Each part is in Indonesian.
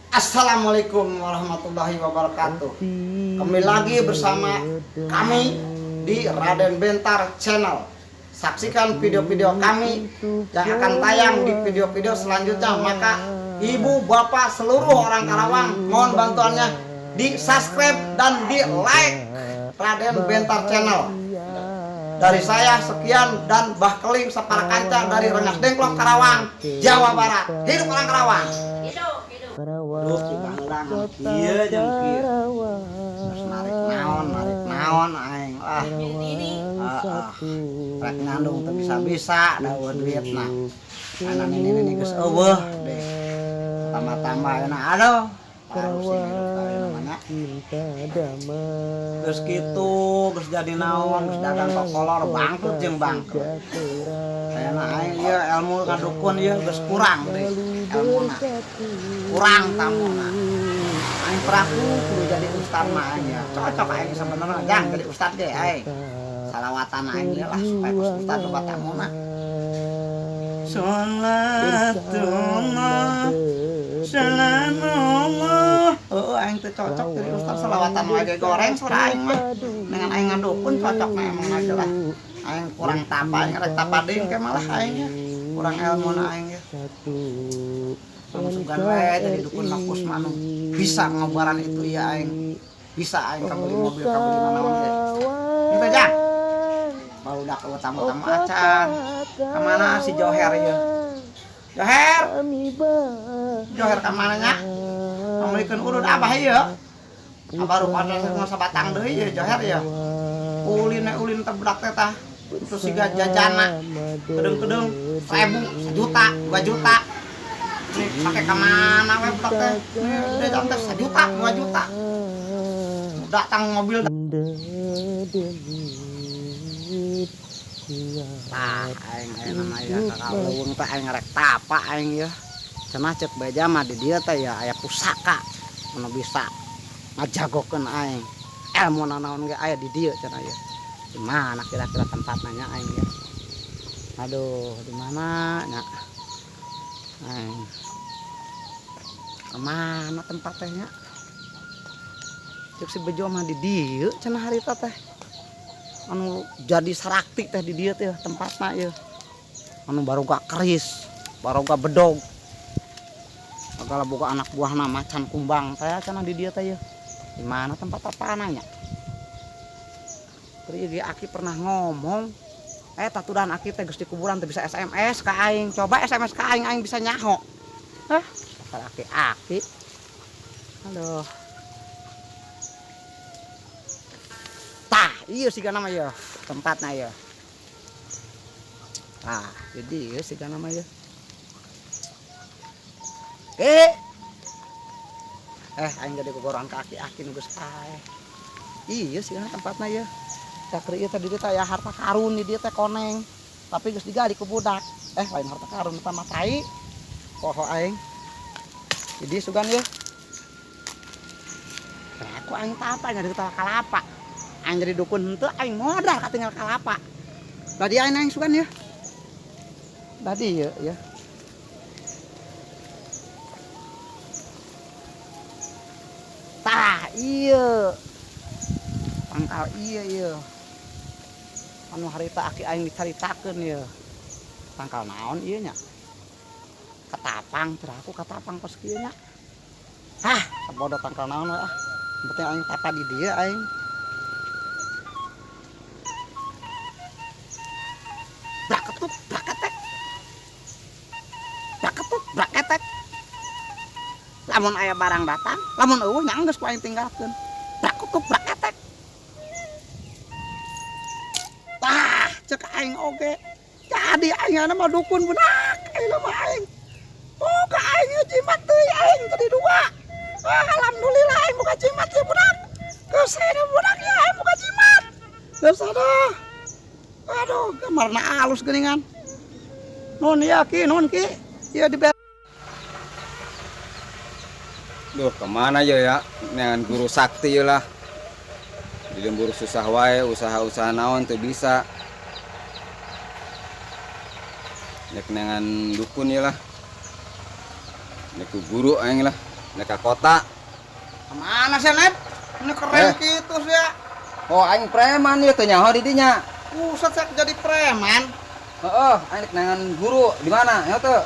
Assalamualaikum warahmatullahi wabarakatuh. Kembali lagi bersama kami di Raden Bentar Channel. Saksikan video-video kami yang akan tayang di video-video selanjutnya. Maka ibu, bapak, seluruh orang Karawang, mohon bantuannya di subscribe dan di like Raden Bentar Channel. Dari saya sekian dan Bah Keling Sapara Kanca dari Rengas Dengklok Karawang, Jawa Barat. Hidup orang Karawang. Duh, iya jang kieu. Narik naon aing lah. Rek ngandung teu bisa-bisa daun duitna. Anak ini geus eueuh deh. Tambah-tambah euna aduh. Harus namanya. Geus kitu, geus jadi naon, geus dagang kokolor bangkrut jeung bangkrut. Ayeuna aing ieu ilmu kadukun ieu geus kurang deh. Ilmuna kurang tamuna. Aing peraku kudu jadi ustad mah aing ya. Cocok aing sebenarnya jang jadi ustad ge aing. Salawatan aing ieu lah supaya ustad loba tamuna. Sholatullah salamullah. Oh aing teh cocok jadi ustad salawatan wae goreng surah aing mah. Dengan aing ngadukun cocok mah emang aja lah. Aing kurang tapa aing rek tapa deung ke malah aing ya. Kurang ilmuna aing ya. Sugan wae jadi dukun lapus manu bisa ngobaran itu ya aing. Bisa aing kabeli mobil kabeli naon ge. Kita jang. Baru dak ke tamu-tamu acan. Ka mana si Joher ieu? Joher. Joher ka mana nya? Pamulikeun urut abah ieu. Baru pada sabatang deui ieu Joher ya. Ulin teh budak teh tah. Terus siga jajana. Kedeng-kedeng 1.000, 1 juta, 2 juta. Nih pake ka mana we budak teh? Nih jajan teh 1 juta, 2 juta. Datang mobil. Tah aing ayeuna mah ya kaleuweung teh aing rek tapa aing ya. Cenah ceuk beja mah di dieu teh ya aya pusaka anu bisa ngajagokeun aing. Ilmu naon ge aya di dieu cenah ya. Di mana kira-kira tempatna nya aing ya? Aduh, di mana nya? Aing. Kemana tempat teh nya? Ceuk si bejo mah di dieu cenah harita teh. Anu jadi sarakti teh di dieu teh tempatna ieu. Anu baroga keris, baroga bedog. Bagala boga anak buahna macan kumbang teh cenah di dieu teh ieu. Di mana tempat apaan nya? Teu ge Aki pernah ngomong, tatudan Aki teh geus di kuburan teh bisa SMS ka aing. Coba SMS ka aing bisa nyaho. Hah, dasar Aki. Aduh. Tah, ieu siga nama ieu, tempatna ieu. Tah, jadi ieu siga nama ieu. Aing gede gogoroan ka Aki nu geus kae. Ieu siga tempatna ieu. Cakri ieu teh di dieu teh aya harta karun di dieu teh koneng. Tapi geus digali ku budak. Lain harta karun eta mah tai. Poho aing. Jadi sugan ieu. Aku aing tapa nya di kalapa. Aing jadi dukun henteu aing modal katinggal kalapa. Tadi aing sugan ya. Tadi ya. Tah ieu. Pangkal ieu. Anu harita Aki aing dicaritakeun ieu. Pangkal naon ieu nya? Katapang, teu aku katapang pas kieu nya. Hah, sabodo pangkal naon we ah. Penting aing tapa di dieu aing. Braketek. Lamun aya barang datang, lamun eueuh nya geus ku aing tinggalkeun. Braketek. Tah, ceuk aing oge. Jadi aing mah dukun budak, aing mah aing. Boga aing jimat teuy aing tadi 2. Alhamdulillah aing boga jimat ya budak. Geus ada budak ya aing boga jimat. Geus ada. Aduh, kamarna alus geuningan. Nun ya Ki, ieu di Duh, kemana ya dengan guru sakti lah. Di lembur susah wae, usaha-usaha naon teu bisa. Nek dengan dukun ya lah. Nek guru aing lah. Neka kota. Kemana sih, Net? Ini keren gitu sih ya. Oh, aing preman ieu teh nyaho di dinya. Pusat saya jadi preman. Heeh, aing nangan guru di mana? Nyaho teh.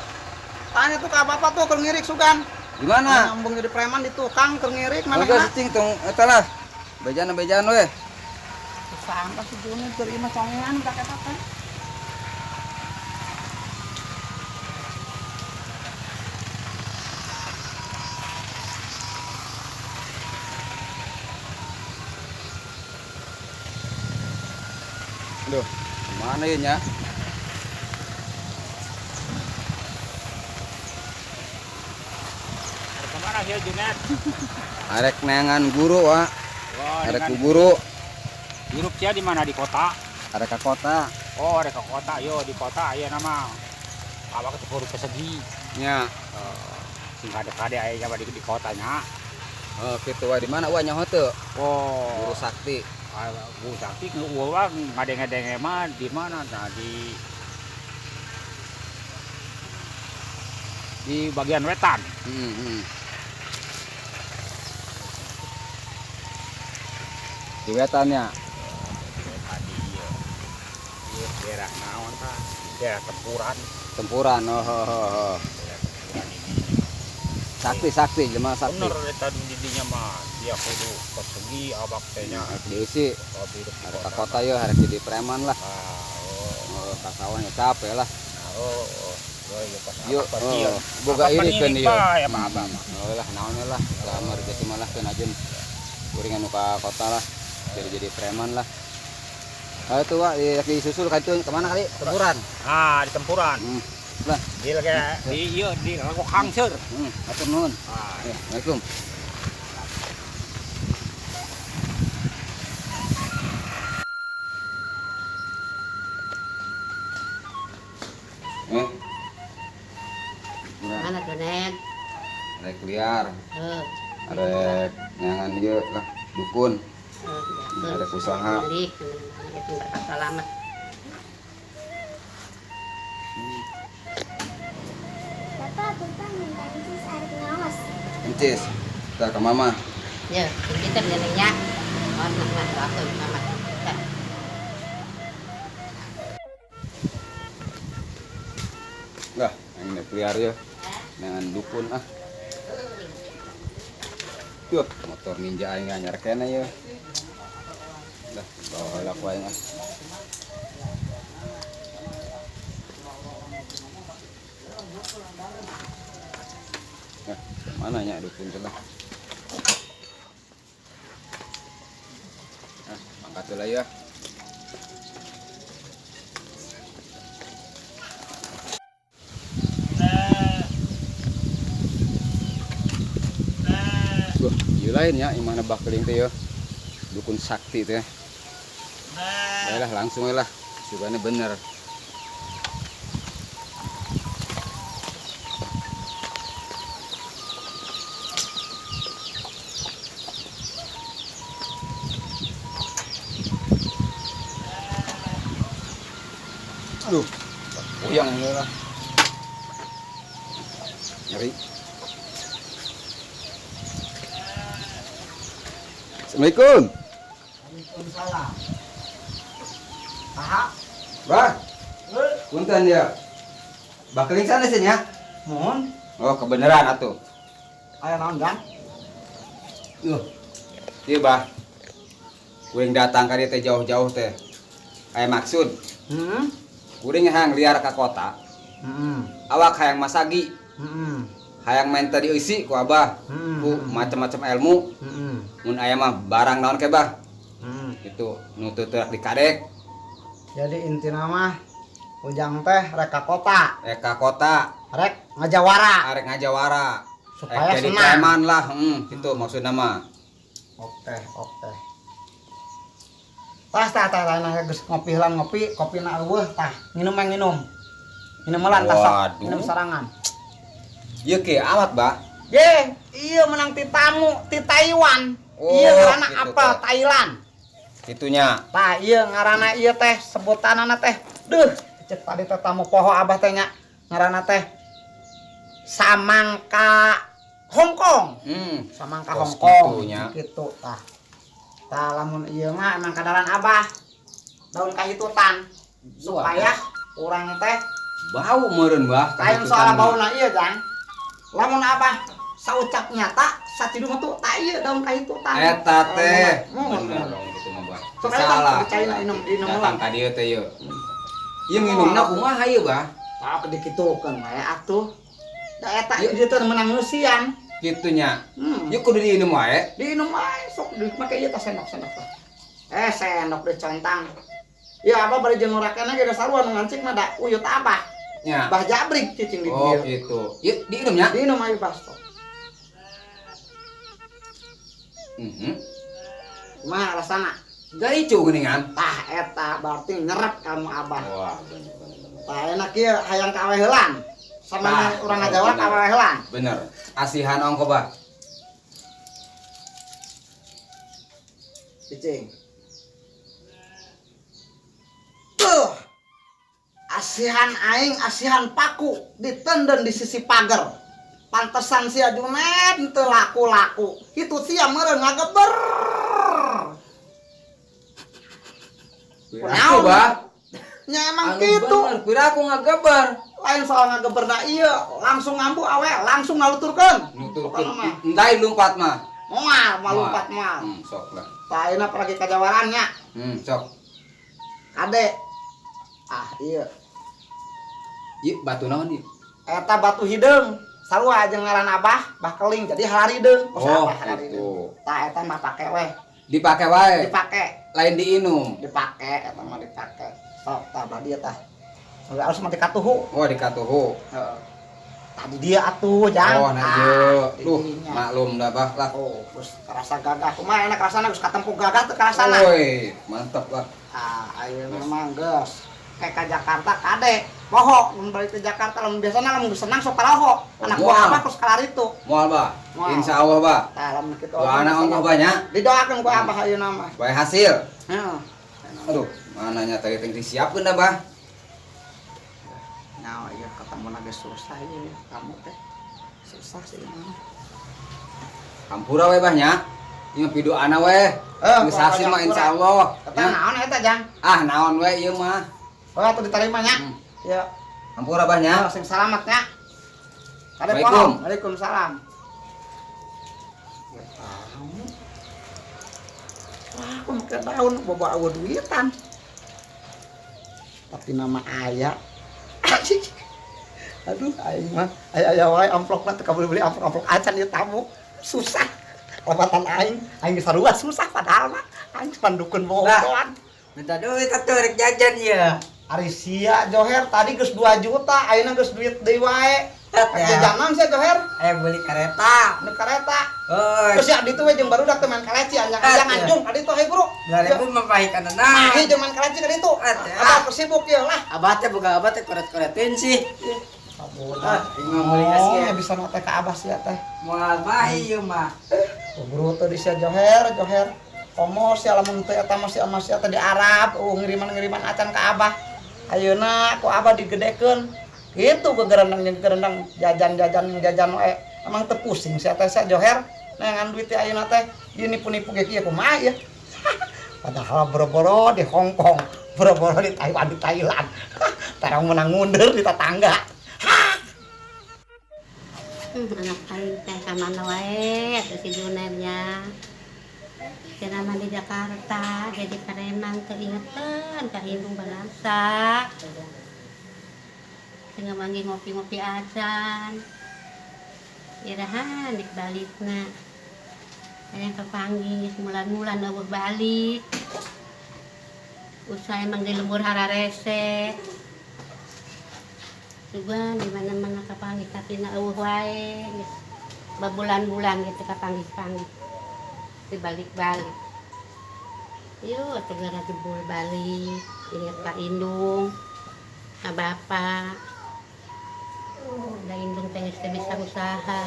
Tanya tuh ke bapak tuh keur ngirik sugan. Di mana? Nyambung jadi preman di tukang keur ngirik mana Oke, enak. cicing tong eta lah. Bejana-bejana we. Sampai si Juni terima congean udah kata teh. Aduh, kemana ya nya? Kemana ya Junet? Arek nangan guru wa. Wah, Arek ku dengan guru, grup cia di mana di kota? arek ka kota. Oh, ada ke kota. Yo di kota aya nama. Awak ke guru persegi. Nya. Sing kade-kade aya jawa di kotanya. Oh, kitu wa di mana wa nyaho teh? Oh, Guru sakti. guru sakti uang ngadenge-denge mah di mana? Nah, di bagian wetan. Di wetannya. Tadi iya daerah naon tah? Daerah tempuran. Tempuran. Oh. Daerah tempuran ini. Sakti jelema sakti. Bener eta didinya mah dia kudu persegi awak teh nya. Diisi Oh, di arek ka kota yeuh arek jadi preman lah. Oh, ka sawah nya capek lah. Yuk, boga iri kan ieu. Ya mah abah mah. Oh lah naon lah, lamar jadi malah keun ajeun kuring anu ka kota lah. Jadi preman lah. Ayo tuh Wak, di susul ka itu kemana kali? Tempuran. Ah, di tempuran. Lah, Di lagi di ieu di lagu Hangser. atur nuhun. Ah, Ya, Assalamualaikum. Mana tuh Net? Arek liar, Eh, arek nyangan ieu lah dukun. Ada usaha. Balik, itu nggak kata lama. Bapak, Bapak minta incis air pengawas. Encis, kita ke mama. Ya, kita neneknya. Oh, nah, waktu mama. Nah, Lah, yang ini liar ya. Dengan dukun ah. Tuh, motor ninja aing anyar kene ya. Dah, bawa lah ku aing ah. Nah, mana nya dukun teh lah. Nah, angkat dulu ya. Wah, ieu lain ya, imah na bakling teh ya. Dukun sakti teh. Baiklah langsung lah, sugana bener. Aduh, puyang ini lah. Nyeri. Assalamualaikum. Waalaikumsalam. Aha, Bah, punten ya. Bakling sana sih ya. mohon. Oh, kebenaran atuh. Aya naon gan? Iya, Bah. Kuring datang ka dieu teh jauh-jauh teh. Aya maksud, Heeh. kuring hayang liar ka kota. Heeh. Awak hayang masagi, Heeh. hayang main tadi eusi ku Abah. Ku macam-macam ilmu. Heeh. Mun aya mah barang naon ke, Bah? Heeh. Itu nu teu teu dikadek. Jadi intina mah ujang teh rek ka kota, Ka kota, rek ngajawara. arek ngajawara. Supaya Jadi senang. preman lah, itu maksudna mah. Oke. Tah nah geus ngopi heula ngopi, kopina eueuh tah. Minum yang minum. Minum melan tah sok. Waduh. Minum sarangan. Ieu ke awat, Bah. Ye, iya menang ti tamu ti Taiwan. Oh, Iya ngaranna gitu apel teh. Thailand. Kitunya. Tah iya ngaranna ieu teh sebutanana teh. Duh, cek tadi teh tamu poho abah teh nya. Ngaranna teh Samangka Hongkong. Samangka Kos Hongkong kitunya. gitu tah. Tah lamun ieu mah emang kadaran Abah. Daun kahitutan supaya urang teh bau meureun bah. lain soal bauna ieu Jang. Lamun Abah saucap nyata satidu mah tuh tak ieu daun kahitutan. Eta teh. Mohon. Bener dong gitu mah bah. Soalnya Salah. dicaina inum Datang ka dieu teh ieu. Ieu nginumna kumaha ieu bah? tah dikitukeun wae atuh. Da eta ieu teh menang ngeusian. Kitunya. Ieu kudu diinum wae. Diinum wae sok dimake ieu tah sendok-sendok tah. Sendok dicontang. Ya Abah bari jeung urakeun ge sarua nu ngancing mah da uyut Abah. Nya. Bah jabrik cicing di Oh dieu. gitu. Ieu diinum nya. Diinum ayo pas sok. Kumaha rasana? Gaicu geuningan. Tah eta berarti nyerep kamu Abah. Wah. Tah enak ieu hayang kawe heulan. Sama Tah, urang ngajawa bener. kawe heulan. Bener. Asihan ongko bah. Cicing. Asihan aing, asihan paku ditenden di sisi pagar. Pantesan si Junet teu laku-laku. Itu sia meureun ngageber. Aku bah. Nya emang Anu kitu. bener, kudu aku ngagebar. Lain soal ngageberna ieu, langsung ngambu awe, langsung naluturkeun. Nuturkeun. Endai lumpat mah. Moal, malumpat moal. Sok lah. Tah ayeuna pergi ka Jawaran nya. Sok. Kade. Ieu. Ieu batu naon ieu? Eta batu hideung. Sarua jeung ngaran Abah, Bah Keling. Jadi halarideung. Oh, halarideung. gitu. Tah eta mah pake weh. Dipake wae. Dipake, Lain diinum. dipake eta mah dipake. Sok tah bah dia tah. Soalnya harus mati katuhu. Oh, dikatuhu. Heeh. Tadi dia atuh, Jang. Oh, nah ieu. Duh, didinya. maklum dah bah lah. Oh, terus kerasa gagah. Kumaha enak rasana geus katempuh gagah teu kerasana. Woi, mantap lah. Ayeuna mah geus. Kayak ka Jakarta kade. Poho mun balik ke Jakarta lamun biasana lamun geus senang sok paroho. Anak Moal. buah Abah terus kalar itu. Moal bah. Moal. Insyaallah bah. Tah lamun kitu. Doa anak ongko banyak. Didoakeun ku Abah ayeuna mah. Bae hasil. Heeh. Aduh, mananya tadi teh disiapkeun dah bah. Nah, ieu ketemu lagi susah ieu kamu teh. Susah sih mah. Hampura we bah nya. Ieu mah pidoana we. Geus hasil mah insyaallah. Eta naon eta, Jang? Ah, naon we ieu mah. Oh, atuh diterima nya. Ya. Hampura bah nya. Sing salamat nya. Kade Waalaikum. pohon. Waalaikumsalam. Ya tahu. Wah, aku make daun boba awe duitan. Tapi nama aya. Aduh, aing mah aya wae amplopna teu kabeli beli amplop acan ieu tamu. Susah. Lobatan aing sarua susah padahal mah aing cuma dukun bohongan. Minta duit atuh rek jajan ya. Ari sia Joher tadi geus 2 juta, ayeuna geus duit deui wae. Jajanan sia Joher, Beli kereta. nu kareta. Oh, Terus ya ditu we jeung barudak teh main kaleci anjang-anjang anjung ka ditu he guru. 2000 mempahitkan Nah, nah. jeung main kaleci ka ditu. Abah kesibuk ieu lah. Abah teh boga abah teh koret-koretin sih. Saboda. Ingat beli kasih ya. bisa mah teh ka Abah sia teh. Moal bae ieu mah. Guru teh di sia Joher. Komo sia lamun teh eta masih teh di Arab, ngiriman-ngiriman acan ka Abah. Ayeuna ku Abah digedekeun. Itu kegerendang jajan we. Emang teu pusing sia teh sia Joher. Nengan duit teh ayeuna teh ieu nipu-nipu ge kieu kumaha ya. Padahal boro-boro di Hong Kong, boro-boro di Taiwan, di Thailand. Tarang menang mundur di tetangga. Anak aing teh ka mana wae atuh si Junernya. Cenah di Jakarta, jadi Pareman teu ingetan ka indung balangsa. Cenah manggi ngopi-ngopi acan. Irahan dik balikna. Hayang kapanggih mulan-mulan eueuh balik. Usah emang di lembur hararese. Juga di mana-mana kapanggih tapi na eueuh wae. Babulan-bulan gitu kapanggih-panggih. Dibalik-balik. Yuk, segera jebul balik. Ingat Kak Indung, Kak Bapak. Da Indung teh geus bisa usaha.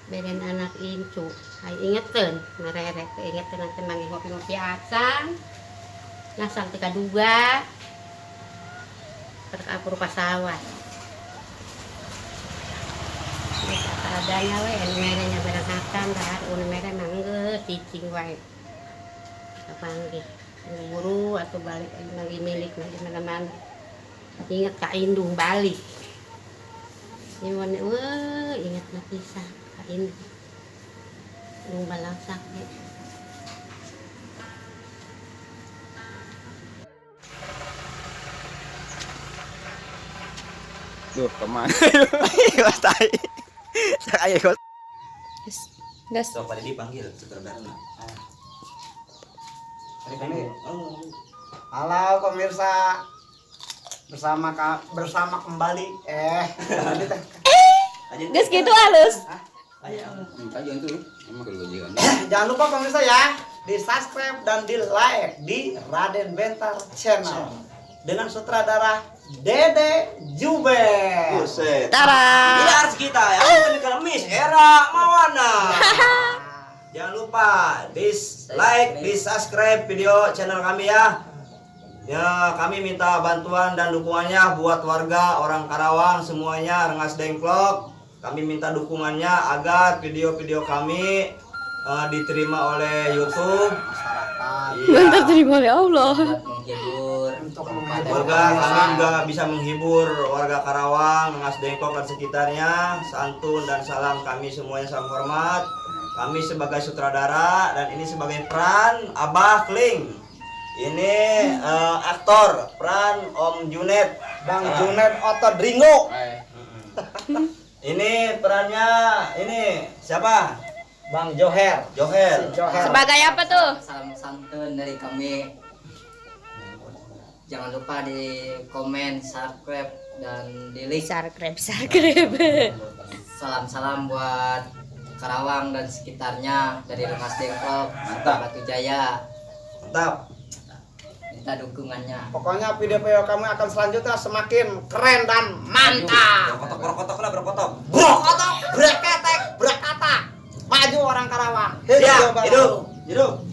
Beren anak incu. Ai ingeteun, ngarere teh ingeteun teh manggi ngopi-ngopi acan. Ngasal teh kaduga. Perkapur pasawat. Kita adanya we anu merenya barang hakam dah anu mere mangge cicing wae kapanggih buru atau balik lagi milik lagi mana-mana ingat Kak Indung balik nyuwun ingat na pisah Kak Indung nung balaksak Duh, kemana? Mas tai. Saya ikut. Gas. So, pada dipanggil sutradara. Halo pemirsa, bersama kembali Gas gitu halus. Kajian tuh, emang kalau kajian. jangan lupa pemirsa ya, di subscribe dan di like di Raden Bentar Channel dengan sutradara Dede Juber. Buset. Tara. Ini harus kita ya. Bukan Kelamis, era Mawana. Jangan lupa di like, di subscribe video channel kami ya. Ya, kami minta bantuan dan dukungannya buat warga orang Karawang semuanya, Rengas Dengklok. Kami minta dukungannya agar video-video kami diterima oleh YouTube. Bentar terima oleh Allah. Menghibur Untuk warga, kami juga bisa menghibur warga Karawang, Rengas Dengklok dan sekitarnya. Santun dan salam kami semuanya, salam hormat. Kami sebagai sutradara dan ini sebagai peran Abah Kling. Ini aktor peran Om Junet, Bang Junet Otot Ringo. Ini perannya ini siapa? Bang Joher. Joher. Joher. Sebagai apa tuh? Salam santun dari kami. Jangan lupa di komen, subscribe, dan di like. Subscribe. Salam-salam buat Karawang dan sekitarnya dari Rengas Dengklok, Mantap. Batu Jaya. Mantap. Minta dukungannya. Pokoknya video-video kami akan selanjutnya semakin keren dan mantap. Berkotok lah, berkotok. Brokotok, breketek, brekata. Maju orang Karawang. Siap, hidup. Hidup.